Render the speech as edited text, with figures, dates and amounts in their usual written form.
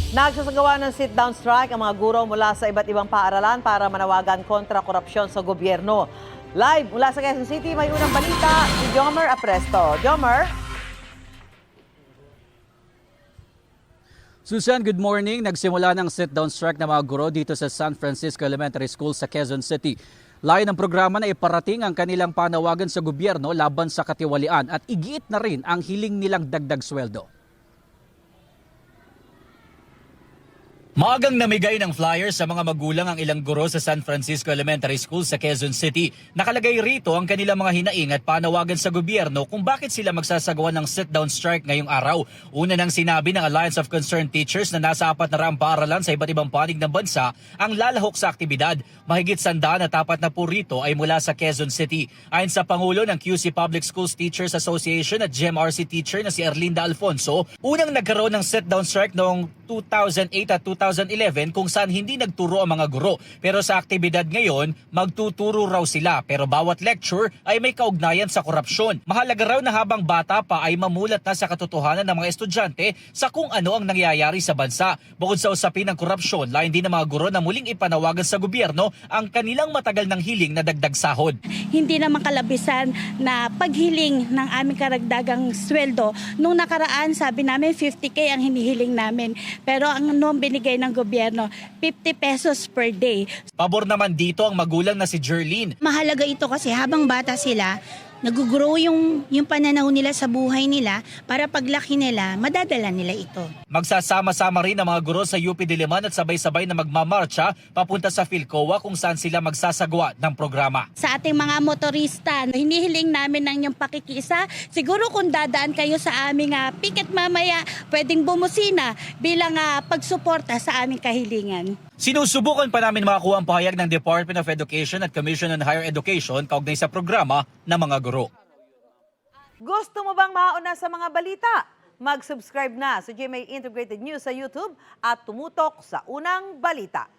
Nagsasagawa ng sit-down strike ang mga guro mula sa iba't ibang paaralan para manawagan kontra korupsyon sa gobyerno. Live mula sa Quezon City, may unang balita si Jomer Apresto. Jomer? Susan, good morning. Nagsimula ng sit-down strike ng mga guro dito sa San Francisco Elementary School sa Quezon City. Layo ng programa na iparating ang kanilang panawagan sa gobyerno laban sa katiwalian at igiit na rin ang hiling nilang dagdag sweldo. Maagang namigay ng flyers sa mga magulang ang ilang guro sa San Francisco Elementary School sa Quezon City. Nakalagay rito ang kanilang mga hinaing at panawagan sa gobyerno kung bakit sila magsasagawa ng sit-down strike ngayong araw. Una nang sinabi ng Alliance of Concerned Teachers na nasa 400 paaralan sa iba't ibang panig ng bansa ang lalahok sa aktibidad. Mahigit 100 at 40 rito ay mula sa Quezon City. Ayon sa Pangulo ng QC Public Schools Teachers Association at GMRC teacher na si Erlinda Alfonso, unang nagkaroon ng sit-down strike noong 2008 at 2011 kung saan hindi nagturo ang mga guro. Pero sa aktibidad ngayon, magtuturo raw sila pero bawat lecture ay may kaugnayan sa korupsyon. Mahalaga raw na habang bata pa ay mamulat na sa katotohanan ng mga estudyante sa kung ano ang nangyayari sa bansa. Bukod sa usapin ng korupsyon, lain din ng mga guro na muling ipanawagan sa gobyerno ang kanilang matagal ng hiling na dagdag sahod. Hindi naman kalabisan na paghiling ng aming karagdagang sweldo. Nung nakaraan, sabi namin 50K ang hinihiling namin. Pero ang noong binigay ng gobyerno, 50 pesos per day. Pabor naman dito ang magulang na si Jerlyn. Mahalaga ito kasi habang bata sila, nag-grow yung pananaw nila sa buhay nila para paglaki nila, madadala nila ito. Magsasama-sama rin ang mga guro sa UP Diliman at sabay-sabay na magmamarcha papunta sa Philcoa kung saan sila magsasagawa ng programa. Sa ating mga motorista, hinihiling namin ng inyong pakikisa. Siguro kung dadaan kayo sa aming picket mamaya, pwedeng bumusina bilang pagsuporta sa aming kahilingan. Sinusubukan pa namin makakuha ang pahayag ng Department of Education at Commission on Higher Education kaugnay sa programa ng mga guro. Gusto mo bang mauna sa mga balita? Mag-subscribe na sa GMA Integrated News sa YouTube at tumutok sa unang balita.